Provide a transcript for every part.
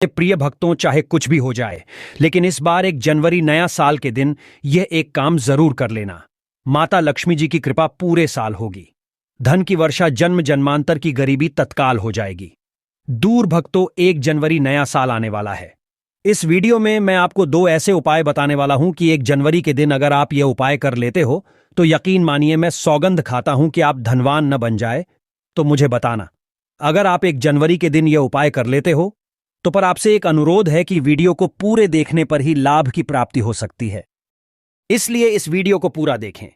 प्रिय भक्तों, चाहे कुछ भी हो जाए, लेकिन इस बार 1 जनवरी नया साल के दिन यह एक काम जरूर कर लेना। माता लक्ष्मी जी की कृपा पूरे साल होगी। धन की वर्षा, जन्म जन्मांतर की गरीबी तत्काल हो जाएगी। दूर भक्तों, 1 जनवरी नया साल आने वाला है। इस वीडियो में मैं आपको 2 ऐसे उपाय बताने वाला हूं कि 1 जनवरी के दिन अगर आप यह उपाय कर लेते हो तो यकीन मानिए, मैं सौगंध खाता हूं कि आप धनवान न बन जाए। तो मुझे बताना, अगर आप 1 जनवरी के दिन यह उपाय कर लेते हो तो पर आपसे एक अनुरोध है कि वीडियो को पूरे देखने पर ही लाभ की प्राप्ति हो सकती है, इसलिए इस वीडियो को पूरा देखें।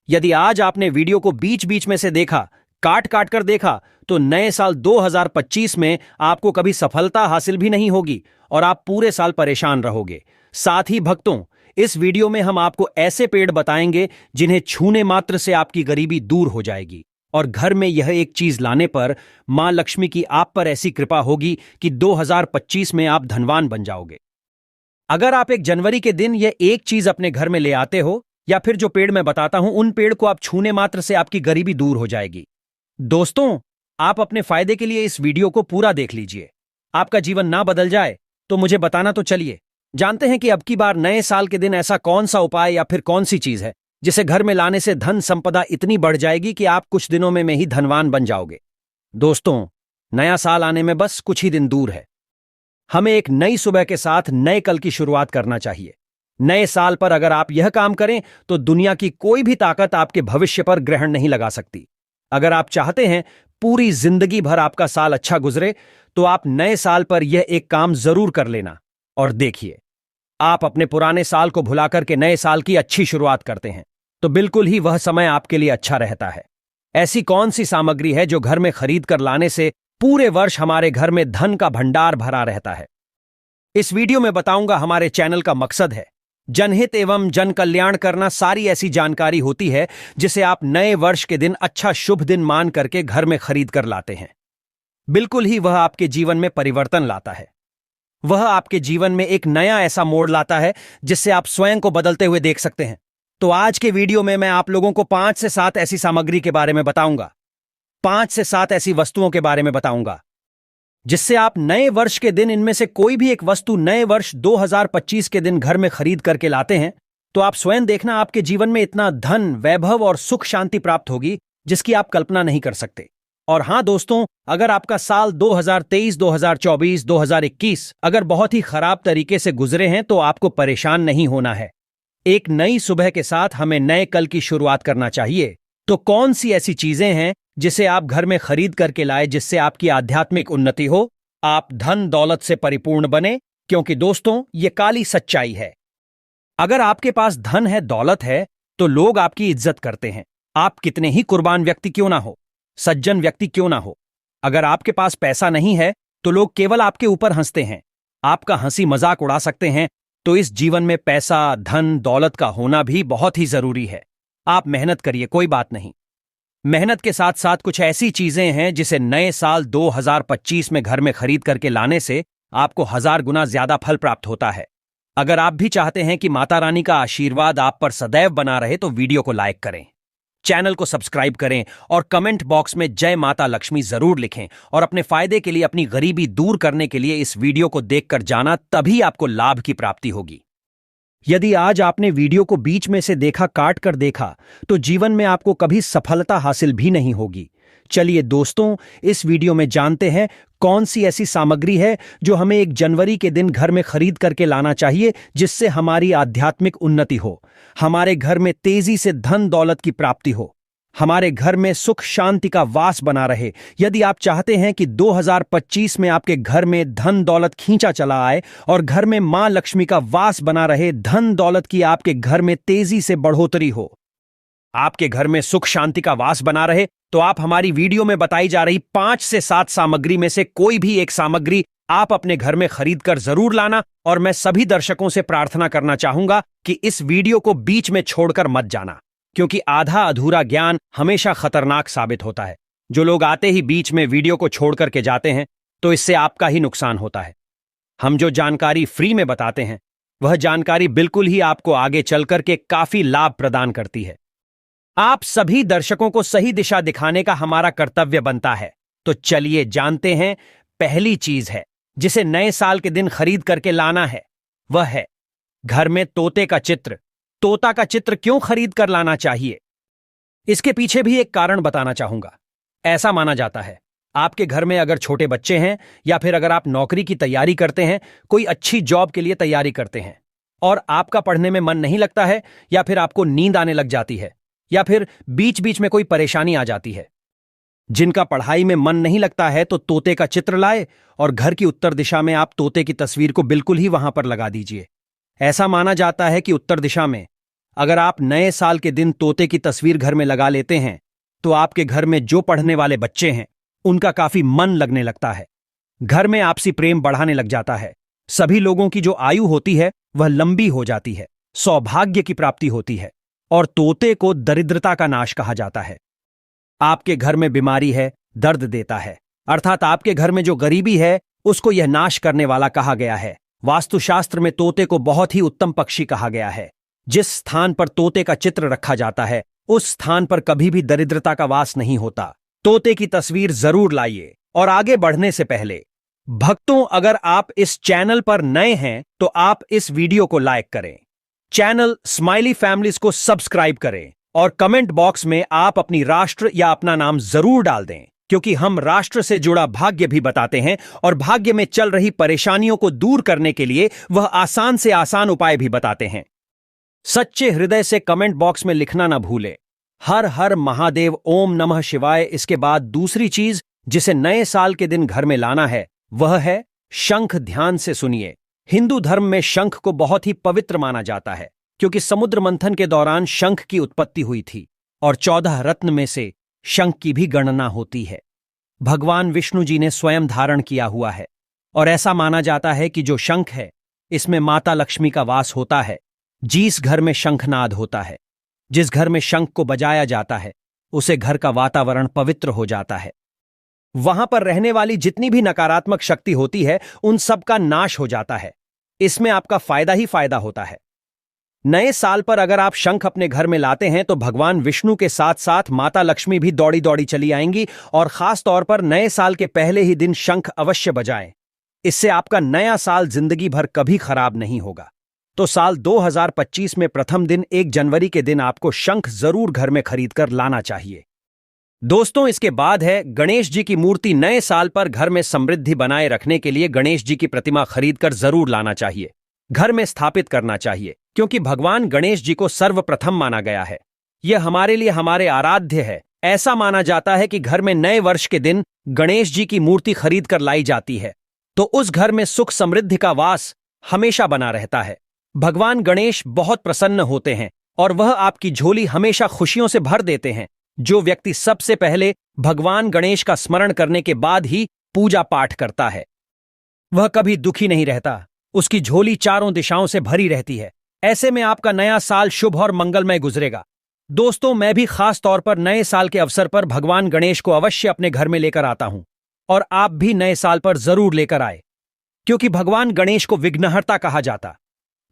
यदि आज आपने वीडियो को बीच बीच में से देखा, काट काट कर देखा, तो नए साल 2025 में आपको कभी सफलता हासिल भी नहीं होगी और आप पूरे साल परेशान रहोगे। साथ ही भक्तों, इस वीडियो में हम आपको ऐसे पेड़ बताएंगे जिन्हें छूने मात्र से आपकी गरीबी दूर हो जाएगी और घर में यह एक चीज लाने पर मां लक्ष्मी की आप पर ऐसी कृपा होगी कि 2025 में आप धनवान बन जाओगे। अगर आप 1 जनवरी के दिन यह एक चीज अपने घर में ले आते हो या फिर जो पेड़ मैं बताता हूं उन पेड़ को आप छूने मात्र से आपकी गरीबी दूर हो जाएगी। दोस्तों, आप अपने फायदे के लिए इस वीडियो को पूरा देख लीजिए। आपका जीवन ना बदल जाए तो मुझे बताना। तो चलिए जानते हैं कि अब की बार नए साल के दिन ऐसा कौन सा उपाय या फिर कौन सी चीज है जिसे घर में लाने से धन संपदा इतनी बढ़ जाएगी कि आप कुछ दिनों में ही धनवान बन जाओगे। दोस्तों, नया साल आने में बस कुछ ही दिन दूर है। हमें एक नई सुबह के साथ नए कल की शुरुआत करना चाहिए। नए साल पर अगर आप यह काम करें तो दुनिया की कोई भी ताकत आपके भविष्य पर ग्रहण नहीं लगा सकती। अगर आप चाहते हैं पूरी जिंदगी भर आपका साल अच्छा गुजरे तो आप नए साल पर यह एक काम जरूर कर लेना और देखिए, आप अपने पुराने साल को भुलाकर के नए साल की अच्छी शुरुआत करते हैं तो बिल्कुल ही वह समय आपके लिए अच्छा रहता है। ऐसी कौन सी सामग्री है जो घर में खरीद कर लाने से पूरे वर्ष हमारे घर में धन का भंडार भरा रहता है? इस वीडियो में बताऊंगा। हमारे चैनल का मकसद है जनहित एवं जन कल्याण करना। सारी ऐसी जानकारी होती है जिसे आप नए वर्ष के दिन अच्छा शुभ दिन मान करके घर में खरीद कर लाते हैं। बिल्कुल ही वह आपके जीवन में परिवर्तन लाता है। वह आपके जीवन में एक नया ऐसा मोड़ लाता है जिससे आप स्वयं को बदलते हुए देख सकते हैं। तो आज के वीडियो में मैं आप लोगों को 5 से 7 ऐसी सामग्री के बारे में बताऊंगा, 5 से 7 ऐसी वस्तुओं के बारे में बताऊंगा जिससे आप नए वर्ष के दिन इनमें से कोई भी एक वस्तु नए वर्ष 2025 के दिन घर में खरीद करके लाते हैं तो आप स्वयं देखना, आपके जीवन में इतना धन, वैभव और सुख शांति प्राप्त होगी जिसकी आप कल्पना नहीं कर सकते। और हां दोस्तों, अगर आपका साल 2023, 2024, 2021 अगर बहुत ही खराब तरीके से गुजरे हैं तो आपको परेशान नहीं होना है। एक नई सुबह के साथ हमें नए कल की शुरुआत करना चाहिए। तो कौन सी ऐसी चीजें हैं जिसे आप घर में खरीद करके लाए जिससे आपकी आध्यात्मिक उन्नति हो, आप धन दौलत से परिपूर्ण बने? क्योंकि दोस्तों, ये काली सच्चाई है। अगर आपके पास धन है, दौलत है, तो लोग आपकी इज्जत करते हैं। आप कितने ही कुर्बान व्यक्ति क्यों ना हो, सज्जन व्यक्ति क्यों ना हो, अगर आपके पास पैसा नहीं है तो लोग केवल आपके ऊपर हंसते हैं, आपका हंसी मजाक उड़ा सकते हैं। तो इस जीवन में पैसा, धन, दौलत का होना भी बहुत ही जरूरी है। आप मेहनत करिए, कोई बात नहीं। मेहनत के साथ साथ कुछ ऐसी चीजें हैं जिसे नए साल 2025 में घर में खरीद करके लाने से आपको 1000 गुना ज्यादा फल प्राप्त होता है। अगर आप भी चाहते हैं कि माता रानी का आशीर्वाद आप पर सदैव बना रहे तो वीडियो को लाइक करें, चैनल को सब्सक्राइब करें और कमेंट बॉक्स में जय माता लक्ष्मी जरूर लिखें। और अपने फायदे के लिए, अपनी गरीबी दूर करने के लिए इस वीडियो को देखकर जाना, तभी आपको लाभ की प्राप्ति होगी। यदि आज आपने वीडियो को बीच में से देखा, काट कर देखा, तो जीवन में आपको कभी सफलता हासिल भी नहीं होगी। चलिए दोस्तों, इस वीडियो में जानते हैं कौन सी ऐसी सामग्री है जो हमें 1 जनवरी के दिन घर में खरीद करके लाना चाहिए जिससे हमारी आध्यात्मिक उन्नति हो, हमारे घर में तेजी से धन दौलत की प्राप्ति हो, हमारे घर में सुख शांति का वास बना रहे। यदि आप चाहते हैं कि 2025 में आपके घर में धन दौलत खींचा चला आए और घर में मां लक्ष्मी का वास बना रहे, धन दौलत की आपके घर में तेजी से बढ़ोतरी हो, आपके घर में सुख शांति का वास बना रहे, तो आप हमारी वीडियो में बताई जा रही 5 से 7 सामग्री में से कोई भी एक सामग्री आप अपने घर में खरीद कर जरूर लाना। और मैं सभी दर्शकों से प्रार्थना करना चाहूंगा कि इस वीडियो को बीच में छोड़कर मत जाना, क्योंकि आधा अधूरा ज्ञान हमेशा खतरनाक साबित होता है। जो लोग आते ही बीच में वीडियो को छोड़ करके जाते हैं तो इससे आपका ही नुकसान होता है। हम जो जानकारी फ्री में बताते हैं वह जानकारी बिल्कुल ही आपको आगे चलकर के काफी लाभ प्रदान करती है। आप सभी दर्शकों को सही दिशा दिखाने का हमारा कर्तव्य बनता है। तो चलिए जानते हैं, पहली चीज है जिसे नए साल के दिन खरीद करके लाना है वह है घर में तोते का चित्र। तोता का चित्र क्यों खरीद कर लाना चाहिए, इसके पीछे भी एक कारण बताना चाहूंगा। ऐसा माना जाता है आपके घर में अगर छोटे बच्चे हैं या फिर अगर आप नौकरी की तैयारी करते हैं, कोई अच्छी जॉब के लिए तैयारी करते हैं और आपका पढ़ने में मन नहीं लगता है, या फिर आपको नींद आने लग जाती है, या फिर बीच बीच में कोई परेशानी आ जाती है, जिनका पढ़ाई में मन नहीं लगता है, तो तोते का चित्र लाए और घर की उत्तर दिशा में आप तोते की तस्वीर को बिल्कुल ही वहां पर लगा दीजिए। ऐसा माना जाता है कि उत्तर दिशा में अगर आप नए साल के दिन तोते की तस्वीर घर में लगा लेते हैं तो आपके घर में जो पढ़ने वाले बच्चे हैं उनका काफी मन लगने लगता है, घर में आपसी प्रेम बढ़ाने लग जाता है, सभी लोगों की जो आयु होती है वह लंबी हो जाती है, सौभाग्य की प्राप्ति होती है और तोते को दरिद्रता का नाश कहा जाता है। आपके घर में बीमारी है, दर्द देता है, अर्थात आपके घर में जो गरीबी है उसको यह नाश करने वाला कहा गया है। वास्तुशास्त्र में तोते को बहुत ही उत्तम पक्षी कहा गया है। जिस स्थान पर तोते का चित्र रखा जाता है उस स्थान पर कभी भी दरिद्रता का वास नहीं होता। तोते की तस्वीर जरूर लाइए। और आगे बढ़ने से पहले भक्तों, अगर आप इस चैनल पर नए हैं तो आप इस वीडियो को लाइक करें, चैनल स्माइली फैमिलीज को सब्सक्राइब करें और कमेंट बॉक्स में आप अपनी राष्ट्र या अपना नाम जरूर डाल दें, क्योंकि हम राष्ट्र से जुड़ा भाग्य भी बताते हैं और भाग्य में चल रही परेशानियों को दूर करने के लिए वह आसान से आसान उपाय भी बताते हैं। सच्चे हृदय से कमेंट बॉक्स में लिखना ना भूलें, हर हर महादेव, ओम नमः शिवाय। इसके बाद दूसरी चीज जिसे नए साल के दिन घर में लाना है वह है शंख। ध्यान से सुनिए, हिंदू धर्म में शंख को बहुत ही पवित्र माना जाता है, क्योंकि समुद्र मंथन के दौरान शंख की उत्पत्ति हुई थी और 14 रत्न में से शंख की भी गणना होती है। भगवान विष्णु जी ने स्वयं धारण किया हुआ है और ऐसा माना जाता है कि जो शंख है इसमें माता लक्ष्मी का वास होता है। जिस घर में शंखनाद होता है, जिस घर में शंख को बजाया जाता है, उसे घर का वातावरण पवित्र हो जाता है। वहां पर रहने वाली जितनी भी नकारात्मक शक्ति होती है उन सब का नाश हो जाता है। इसमें आपका फायदा ही फायदा होता है। नए साल पर अगर आप शंख अपने घर में लाते हैं तो भगवान विष्णु के साथ साथ माता लक्ष्मी भी दौड़ी दौड़ी चली आएंगी, और खास तौर पर नए साल के पहले ही दिन शंख अवश्य बजाएं। इससे आपका नया साल जिंदगी भर कभी खराब नहीं होगा। तो साल 2025 में प्रथम दिन 1 जनवरी के दिन आपको शंख जरूर घर में खरीद कर लाना चाहिए। दोस्तों, इसके बाद है गणेश जी की मूर्ति। नए साल पर घर में समृद्धि बनाए रखने के लिए गणेश जी की प्रतिमा खरीद कर जरूर लाना चाहिए, घर में स्थापित करना चाहिए, क्योंकि भगवान गणेश जी को सर्वप्रथम माना गया है। यह हमारे लिए हमारे आराध्य है। ऐसा माना जाता है कि घर में नए वर्ष के दिन गणेश जी की मूर्ति खरीद कर लाई जाती है तो उस घर में सुख समृद्धि का वास हमेशा बना रहता है। भगवान गणेश बहुत प्रसन्न होते हैं और वह आपकी झोली हमेशा खुशियों से भर देते हैं। जो व्यक्ति सबसे पहले भगवान गणेश का स्मरण करने के बाद ही पूजा पाठ करता है वह कभी दुखी नहीं रहता, उसकी झोली चारों दिशाओं से भरी रहती है। ऐसे में आपका नया साल शुभ और मंगलमय गुजरेगा। दोस्तों, मैं भी खास तौर पर नए साल के अवसर पर भगवान गणेश को अवश्य अपने घर में लेकर आता हूं, और आप भी नए साल पर जरूर लेकर आए, क्योंकि भगवान गणेश को विघ्नहर्ता कहा जाता,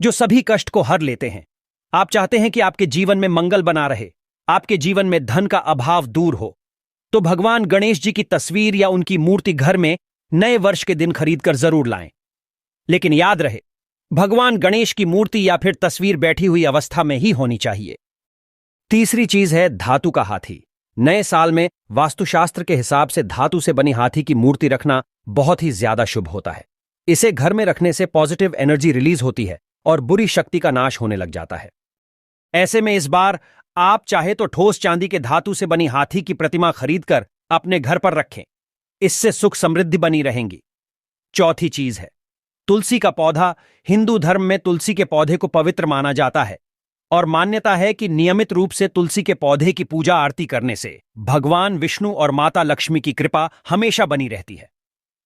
जो सभी कष्ट को हर लेते हैं। आप चाहते हैं कि आपके जीवन में मंगल बना रहे, आपके जीवन में धन का अभाव दूर हो, तो भगवान गणेश जी की तस्वीर या उनकी मूर्ति घर में नए वर्ष के दिन खरीद कर जरूर लाएं। लेकिन याद रहे, भगवान गणेश की मूर्ति या फिर तस्वीर बैठी हुई अवस्था में ही होनी चाहिए। तीसरी चीज है धातु का हाथी। नए साल में वास्तुशास्त्र के हिसाब से धातु से बनी हाथी की मूर्ति रखना बहुत ही ज्यादा शुभ होता है। इसे घर में रखने से पॉजिटिव एनर्जी रिलीज होती है और बुरी शक्ति का नाश होने लग जाता है। ऐसे में इस बार आप चाहे तो ठोस चांदी के धातु से बनी हाथी की प्रतिमा खरीदकर अपने घर पर रखें, इससे सुख समृद्धि बनी रहेंगी। चौथी चीज है तुलसी का पौधा। हिंदू धर्म में तुलसी के पौधे को पवित्र माना जाता है और मान्यता है कि नियमित रूप से तुलसी के पौधे की पूजा आरती करने से भगवान विष्णु और माता लक्ष्मी की कृपा हमेशा बनी रहती है।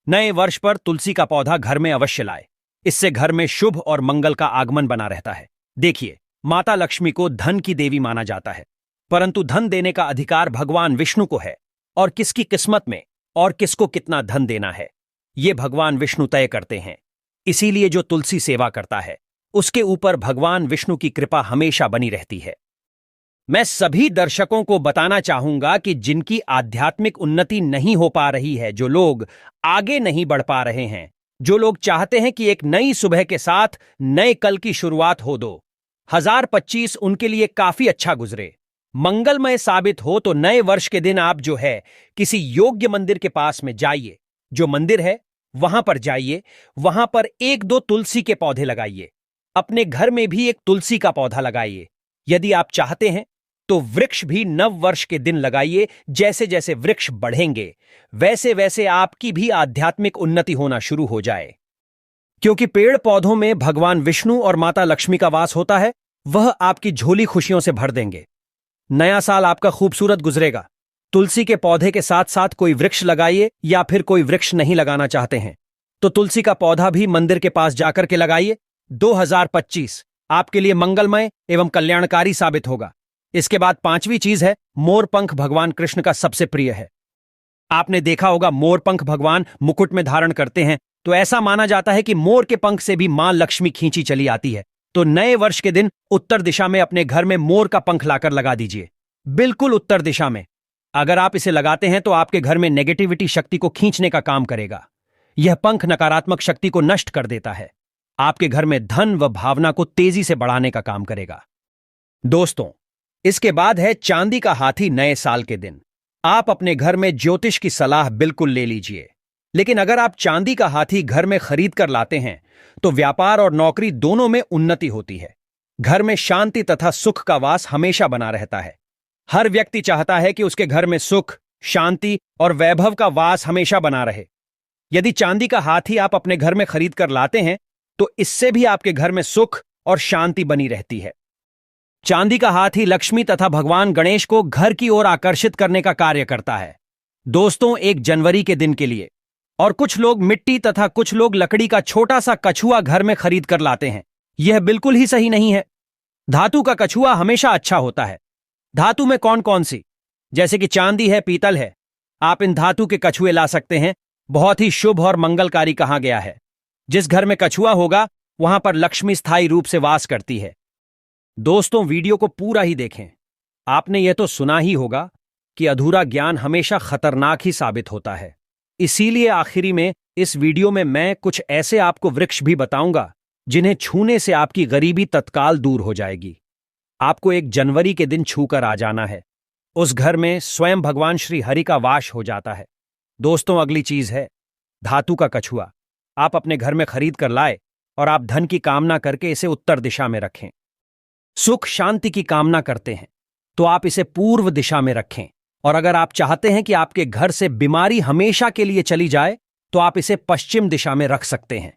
नए वर्ष पर तुलसी का पौधा घर में अवश्य लाए, इससे घर में शुभ और मंगल का आगमन बना रहता है। देखिए, माता लक्ष्मी को धन की देवी माना जाता है, परंतु धन देने का अधिकार भगवान विष्णु को है, और किसकी किस्मत में और किसको कितना धन देना है ये भगवान विष्णु तय करते हैं। इसीलिए जो तुलसी सेवा करता है उसके ऊपर भगवान विष्णु की कृपा हमेशा बनी रहती है। मैं सभी दर्शकों को बताना चाहूंगा कि जिनकी आध्यात्मिक उन्नति नहीं हो पा रही है, जो लोग आगे नहीं बढ़ पा रहे हैं, जो लोग चाहते हैं कि एक नई सुबह के साथ नए कल की शुरुआत हो 2025 उनके लिए काफी अच्छा गुजरे, मंगलमय साबित हो, तो नए वर्ष के दिन आप जो है किसी योग्य मंदिर के पास में जाइए। जो मंदिर है वहां पर जाइए, वहां पर एक दो तुलसी के पौधे लगाइए। अपने घर में भी एक तुलसी का पौधा लगाइए। यदि आप चाहते हैं तो वृक्ष भी नव वर्ष के दिन लगाइए। जैसे जैसे वृक्ष बढ़ेंगे वैसे वैसे आपकी भी आध्यात्मिक उन्नति होना शुरू हो जाए, क्योंकि पेड़ पौधों में भगवान विष्णु और माता लक्ष्मी का वास होता है। वह आपकी झोली खुशियों से भर देंगे। नया साल आपका खूबसूरत गुजरेगा। तुलसी के पौधे के साथ साथ कोई वृक्ष लगाइए, या फिर कोई वृक्ष नहीं लगाना चाहते हैं तो तुलसी का पौधा भी मंदिर के पास जाकर के लगाइए। 2025 आपके लिए मंगलमय एवं कल्याणकारी साबित होगा। इसके बाद पांचवी चीज है मोरपंख। भगवान कृष्ण का सबसे प्रिय है। आपने देखा होगा मोरपंख भगवान मुकुट में धारण करते हैं, तो ऐसा माना जाता है कि मोर के पंख से भी मां लक्ष्मी खींची चली आती है। तो नए वर्ष के दिन उत्तर दिशा में अपने घर में मोर का पंख लाकर लगा दीजिए, बिल्कुल उत्तर दिशा में। अगर आप इसे लगाते हैं तो आपके घर में नेगेटिविटी शक्ति को खींचने का काम करेगा। यह पंख नकारात्मक शक्ति को नष्ट कर देता है। आपके घर में धन व भावना को तेजी से बढ़ाने का काम करेगा। दोस्तों, इसके बाद है चांदी का हाथी। नए साल के दिन आप अपने घर में ज्योतिष की सलाह बिल्कुल ले लीजिए, लेकिन अगर आप चांदी का हाथी घर में खरीद कर लाते हैं तो व्यापार और नौकरी दोनों में उन्नति होती है। घर में शांति तथा सुख का वास हमेशा बना रहता है। हर व्यक्ति चाहता है कि उसके घर में सुख, शांति और वैभव का वास हमेशा बना रहे। यदि चांदी का हाथी आप अपने घर में खरीद कर लाते हैं तो इससे भी आपके घर में सुख और शांति बनी रहती है। चांदी का हाथी लक्ष्मी तथा भगवान गणेश को घर की ओर आकर्षित करने का कार्य करता है। दोस्तों, 1 जनवरी के दिन के लिए और कुछ लोग मिट्टी तथा कुछ लोग लकड़ी का छोटा सा कछुआ घर में खरीद कर लाते हैं। यह बिल्कुल ही सही नहीं है। धातु का कछुआ हमेशा अच्छा होता है। धातु में कौन कौन सी, जैसे कि चांदी है, पीतल है, आप इन धातु के कछुए ला सकते हैं। बहुत ही शुभ और मंगलकारी कहा गया है। जिस घर में कछुआ होगा वहां पर लक्ष्मी स्थायी रूप से वास करती है। दोस्तों, वीडियो को पूरा ही देखें। आपने यह तो सुना ही होगा कि अधूरा ज्ञान हमेशा खतरनाक ही साबित होता है। इसीलिए आखिरी में इस वीडियो में मैं कुछ ऐसे आपको वृक्ष भी बताऊंगा जिन्हें छूने से आपकी गरीबी तत्काल दूर हो जाएगी। आपको 1 जनवरी के दिन छूकर आ जाना है। उस घर में स्वयं भगवान श्री हरि का वास हो जाता है। दोस्तों, अगली चीज है धातु का कछुआ। आप अपने घर में खरीद कर लाए और आप धन की कामना करके इसे उत्तर दिशा में रखें। सुख शांति की कामना करते हैं तो आप इसे पूर्व दिशा में रखें। और अगर आप चाहते हैं कि आपके घर से बीमारी हमेशा के लिए चली जाए तो आप इसे पश्चिम दिशा में रख सकते हैं।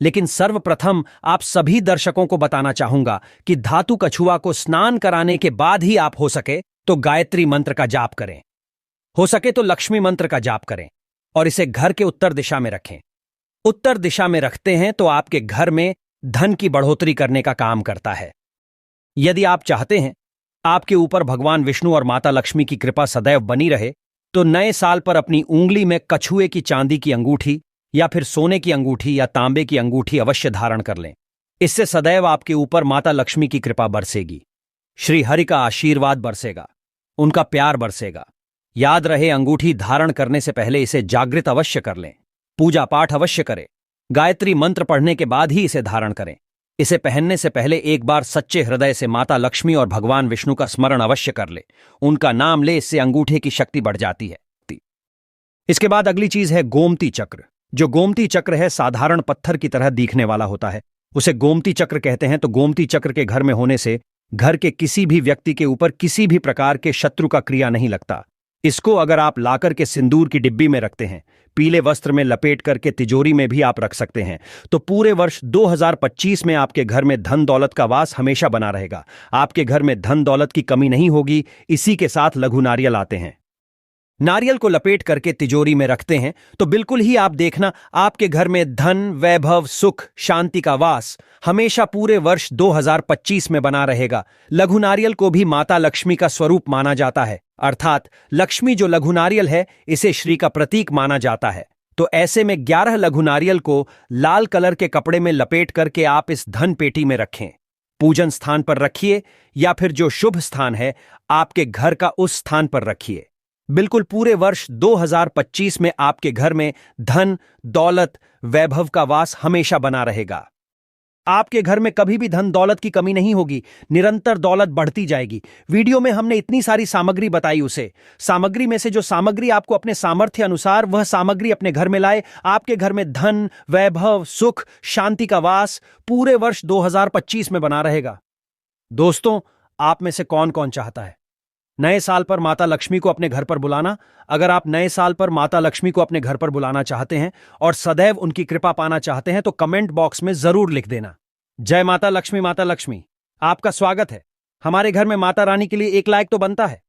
लेकिन सर्वप्रथम आप सभी दर्शकों को बताना चाहूंगा कि धातु कछुआ को स्नान कराने के बाद ही आप हो सके तो गायत्री मंत्र का जाप करें, हो सके तो लक्ष्मी मंत्र का जाप करें और इसे घर के उत्तर दिशा में रखें। उत्तर दिशा में रखते हैं तो आपके घर में धन की बढ़ोतरी करने का काम करता है। यदि आप चाहते हैं आपके ऊपर भगवान विष्णु और माता लक्ष्मी की कृपा सदैव बनी रहे तो नए साल पर अपनी उंगली में कछुए की चांदी की अंगूठी या फिर सोने की अंगूठी या तांबे की अंगूठी अवश्य धारण कर लें। इससे सदैव आपके ऊपर माता लक्ष्मी की कृपा बरसेगी, श्री हरि का आशीर्वाद बरसेगा, उनका प्यार बरसेगा। याद रहे, अंगूठी धारण करने से पहले इसे जागृत अवश्य कर लें, पूजा पाठ अवश्य करें, गायत्री मंत्र पढ़ने के बाद ही इसे धारण करें। इसे पहनने से पहले एक बार सच्चे हृदय से माता लक्ष्मी और भगवान विष्णु का स्मरण अवश्य कर ले, उनका नाम ले। इससे अंगूठे की शक्ति बढ़ जाती है। इसके बाद अगली चीज है गोमती चक्र। जो गोमती चक्र है साधारण पत्थर की तरह दिखने वाला होता है, उसे गोमती चक्र कहते हैं। तो गोमती चक्र के घर में होने से घर के किसी भी व्यक्ति के ऊपर किसी भी प्रकार के शत्रु का क्रिया नहीं लगता। इसको अगर आप लाकर के सिंदूर की डिब्बी में रखते हैं, पीले वस्त्र में लपेट करके तिजोरी में भी आप रख सकते हैं, तो पूरे वर्ष 2025 में आपके घर में धन दौलत का वास हमेशा बना रहेगा। आपके घर में धन दौलत की कमी नहीं होगी। इसी के साथ लघु नारियल आते हैं। नारियल को लपेट करके तिजोरी में रखते हैं तो बिल्कुल ही आप देखना आपके घर में धन, वैभव, सुख, शांति का वास हमेशा पूरे वर्ष 2025 में बना रहेगा। लघु नारियल को भी माता लक्ष्मी का स्वरूप माना जाता है, अर्थात लक्ष्मी जो लघु नारियल है इसे श्री का प्रतीक माना जाता है। तो ऐसे में 11 लघु नारियल को लाल कलर के कपड़े में लपेट करके आप इस धन पेटी में रखें। पूजन स्थान पर रखिए या फिर जो शुभ स्थान है आपके घर का उस स्थान पर रखिए। बिल्कुल पूरे वर्ष 2025 में आपके घर में धन, दौलत, वैभव का वास हमेशा बना रहेगा। आपके घर में कभी भी धन दौलत की कमी नहीं होगी, निरंतर दौलत बढ़ती जाएगी। वीडियो में हमने इतनी सारी सामग्री बताई, उसे सामग्री में से जो सामग्री आपको अपने सामर्थ्य अनुसार वह सामग्री अपने घर में लाए, आपके घर में धन, वैभव, सुख, शांति का वास पूरे वर्ष 2025 में बना रहेगा। दोस्तों, आप में से कौन कौन चाहता है नए साल पर माता लक्ष्मी को अपने घर पर बुलाना? अगर आप नए साल पर माता लक्ष्मी को अपने घर पर बुलाना चाहते हैं और सदैव उनकी कृपा पाना चाहते हैं तो कमेंट बॉक्स में जरूर लिख देना, जय माता लक्ष्मी। माता लक्ष्मी, आपका स्वागत है। हमारे घर में माता रानी के लिए एक लाइक तो बनता है।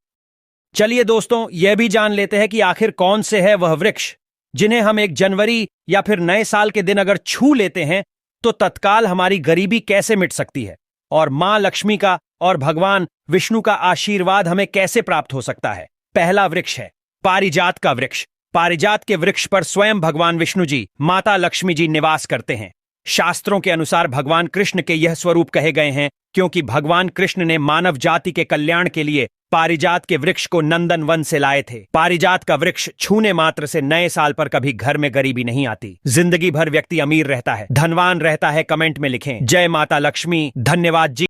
चलिए दोस्तों, यह भी जान लेते हैं कि आखिर कौन से है वह वृक्ष जिन्हें हम 1 जनवरी या फिर नए साल के दिन अगर छू लेते हैं तो तत्काल हमारी गरीबी कैसे मिट सकती है और मां लक्ष्मी का और भगवान विष्णु का आशीर्वाद हमें कैसे प्राप्त हो सकता है। पहला वृक्ष है पारिजात का वृक्ष। पारिजात के वृक्ष पर स्वयं भगवान विष्णु जी, माता लक्ष्मी जी निवास करते हैं। शास्त्रों के अनुसार भगवान कृष्ण के यह स्वरूप कहे गए हैं क्योंकि भगवान कृष्ण ने मानव जाति के कल्याण के लिए पारिजात के वृक्ष को नंदन वन से लाए थे। पारिजात का वृक्ष छूने मात्र से नए साल पर कभी घर में गरीबी नहीं आती, जिंदगी भर व्यक्ति अमीर रहता है, धनवान रहता है। कमेंट में लिखें, जय माता लक्ष्मी। धन्यवाद जी।